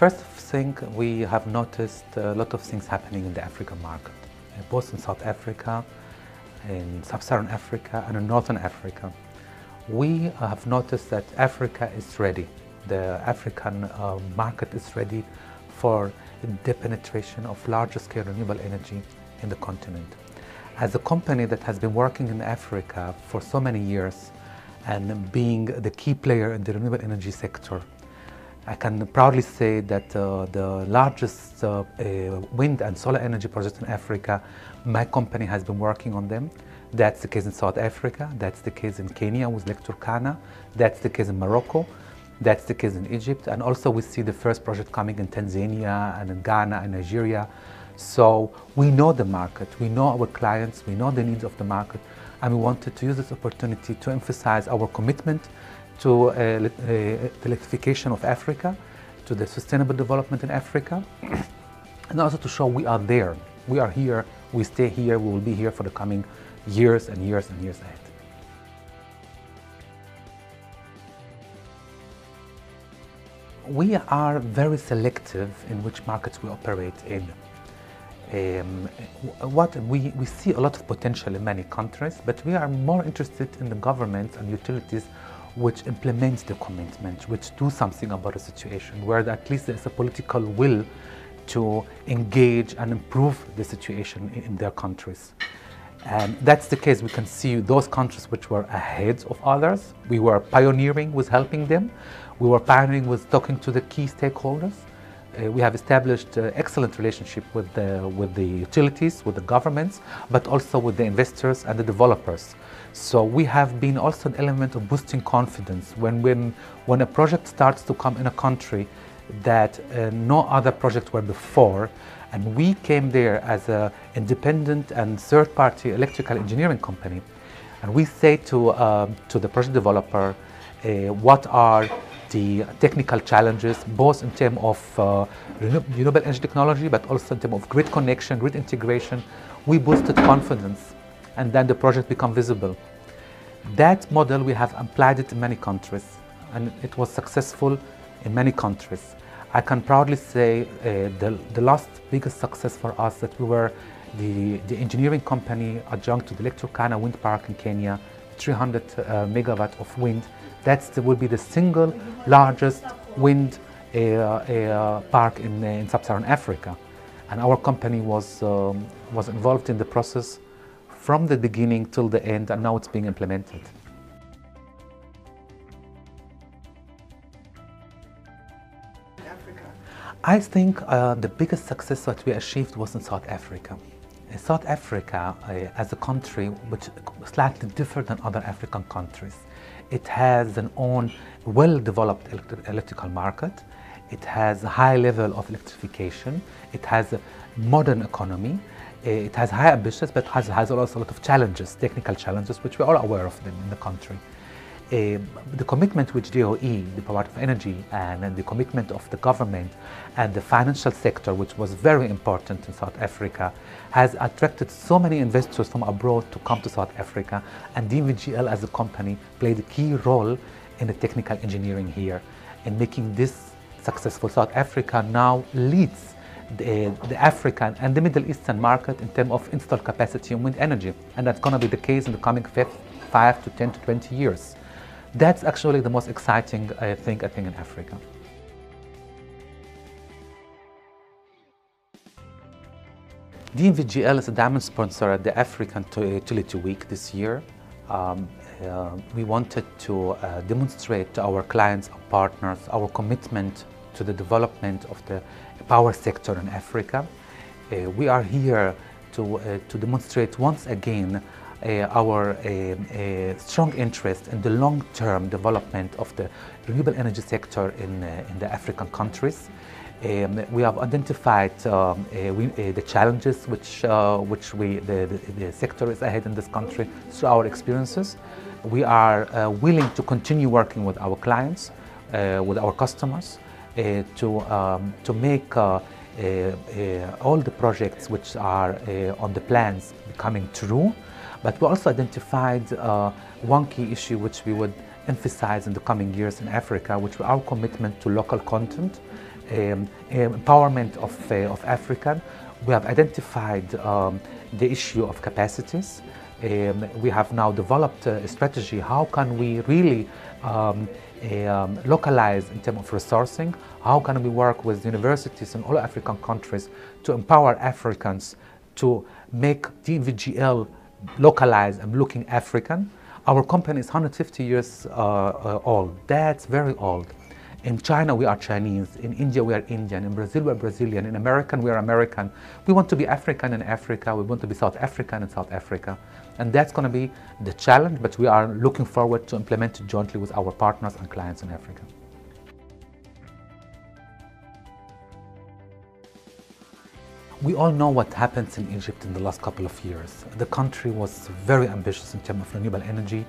First thing, we have noticed a lot of things happening in the African market, both in South Africa, in Sub-Saharan Africa, and in Northern Africa. We have noticed that Africa is ready. The African market is ready for the penetration of larger scale renewable energy in the continent. As a company that has been working in Africa for so many years and being the key player in the renewable energy sector, I can proudly say that the largest wind and solar energy projects in Africa, my company has been working on them. That's the case in South Africa, that's the case in Kenya with Lake Turkana, that's the case in Morocco, that's the case in Egypt, and also we see the first project coming in Tanzania and in Ghana and Nigeria. So we know the market, we know our clients, we know the needs of the market, and we wanted to use this opportunity to emphasize our commitment to the electrification of Africa, to the sustainable development in Africa, and also to show we are there. We are here, we stay here, we will be here for the coming years and years and years ahead. We are very selective in which markets we operate in. We see a lot of potential in many countries, but we are more interested in the governments and utilities which implement the commitment, which do something about the situation, where at least there's a political will to engage and improve the situation in their countries. And that's the case. We can see those countries which were ahead of others. We were pioneering with helping them. We were pioneering with talking to the key stakeholders. We have established excellent relationship with the utilities, with the governments, but also with the investors and the developers. So we have been also an element of boosting confidence when a project starts to come in a country that no other project were before, and we came there as an independent and third-party electrical engineering company, and we say to the project developer what are the technical challenges, both in terms of renewable energy technology, but also in terms of grid connection, grid integration. We boosted confidence, and then the project became visible. That model, we have applied it in many countries, and it was successful in many countries. I can proudly say the last biggest success for us that we were the engineering company adjunct to the Lake Turkana wind park in Kenya, 300 megawatt of wind. That will be the single largest wind park in Sub-Saharan Africa. And our company was involved in the process from the beginning till the end, and now it's being implemented. I think the biggest success that we achieved was in South Africa. South Africa, as a country which is slightly different than other African countries, it has an own well-developed electrical market. It has a high level of electrification. It has a modern economy. It has high ambitions, but has also a lot of challenges, technical challenges, which we're all aware of them in the country. The commitment which DOE, the Department of Energy, and the commitment of the government and the financial sector, which was very important in South Africa, has attracted so many investors from abroad to come to South Africa, and DNVGL as a company played a key role in the technical engineering here in making this successful. South Africa now leads the African and the Middle Eastern market in terms of installed capacity in wind energy, and that's going to be the case in the coming 5 to 10 to 20 years. That's actually the most exciting thing, I think, in Africa. DNVGL is a diamond sponsor at the African Utility Week this year. We wanted to demonstrate to our clients and partners our commitment to the development of the power sector in Africa. We are here to demonstrate once again our strong interest in the long-term development of the renewable energy sector in the African countries. We have identified the challenges which the sector is ahead in this country through our experiences. We are willing to continue working with our clients, with our customers, to make all the projects which are on the plans becoming true. But we also identified one key issue which we would emphasize in the coming years in Africa, which was our commitment to local content, empowerment of African. We have identified the issue of capacities. We have now developed a strategy. How can we really localize in terms of resourcing? How can we work with universities in all African countries to empower Africans to make DNVGL localized and looking African? Our company is 150 years old. That's very old. In China, we are Chinese. In India, we are Indian. In Brazil, we are Brazilian. In America, we are American. We want to be African in Africa. We want to be South African in South Africa. And that's going to be the challenge, but we are looking forward to implement it jointly with our partners and clients in Africa. We all know what happens in Egypt in the last couple of years. The country was very ambitious in terms of renewable energy.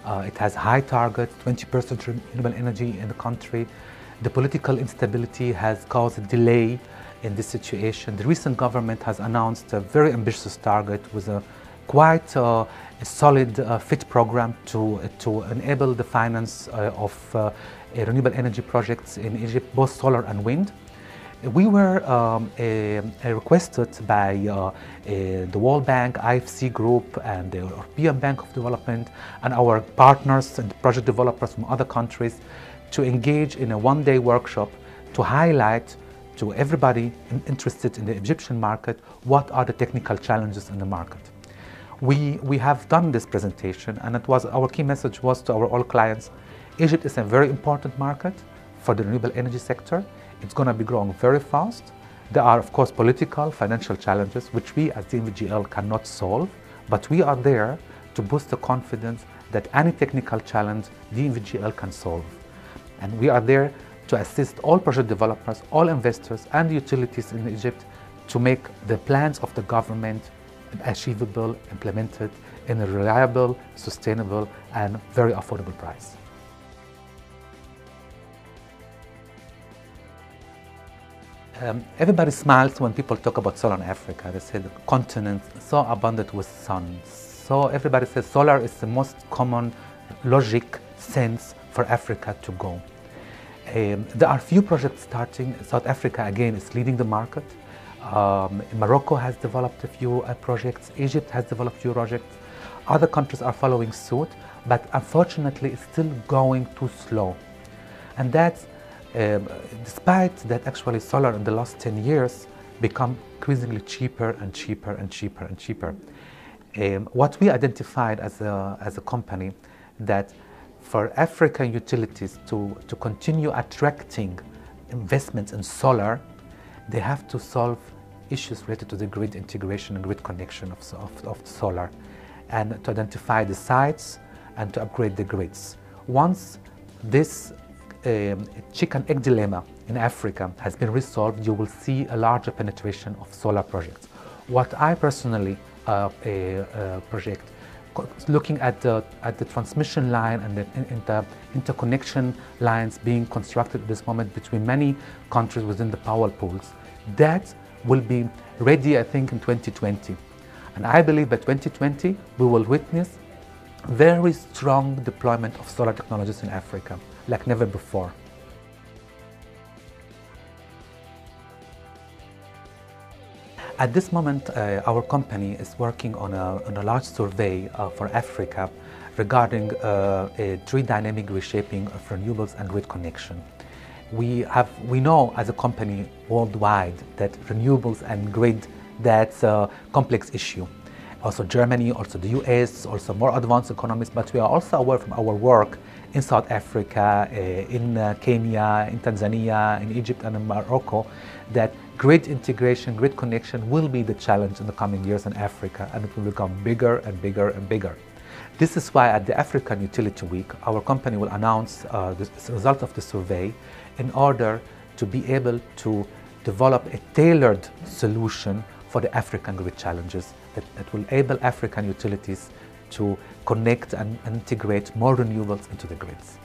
It has high targets, 20% renewable energy in the country. The political instability has caused a delay in this situation. The recent government has announced a very ambitious target with a quite a solid FIT program to enable the finance of renewable energy projects in Egypt, both solar and wind. We were requested by the World Bank, IFC Group, and the European Bank of Development, and our partners and project developers from other countries to engage in a one-day workshop to highlight to everybody interested in the Egyptian market what are the technical challenges in the market. We have done this presentation, and it was our key message was to our all clients: Egypt is a very important market for the renewable energy sector. It's going to be growing very fast. There are, of course, political, financial challenges which we as DNVGL cannot solve, but we are there to boost the confidence that any technical challenge DNVGL can solve. And we are there to assist all project developers, all investors and utilities in Egypt to make the plans of the government achievable, implemented in a reliable, sustainable and very affordable price. Everybody smiles when people talk about solar in Africa. They say the continent is so abundant with sun. So everybody says solar is the most common logic sense for Africa to go. There are few projects starting. South Africa again is leading the market. Morocco has developed a few projects. Egypt has developed a few projects. Other countries are following suit, but unfortunately it's still going too slow. And that's despite that actually solar in the last 10 years become increasingly cheaper and cheaper and cheaper and cheaper. What we identified as a company, that for African utilities to continue attracting investments in solar, they have to solve issues related to the grid integration and grid connection of solar, and to identify the sites and to upgrade the grids. Once this chicken-egg dilemma in Africa has been resolved, you will see a larger penetration of solar projects. What I personally project, looking at the transmission line and the interconnection lines being constructed at this moment between many countries within the power pools, that will be ready, I think, in 2020. And I believe by 2020 we will witness very strong deployment of solar technologies in Africa, like never before. At this moment, our company is working on a large survey for Africa regarding tree dynamic reshaping of renewables and grid connection. We know as a company worldwide that renewables and grid, that's a complex issue. Also Germany, also the US, also more advanced economies, but we are also aware from our work in South Africa, in Kenya, in Tanzania, in Egypt and in Morocco, that grid integration, grid connection will be the challenge in the coming years in Africa, and it will become bigger and bigger and bigger. This is why at the African Utility Week, our company will announce the result of the survey in order to be able to develop a tailored solution for the African grid challenges that will enable African utilities to connect and integrate more renewables into the grids.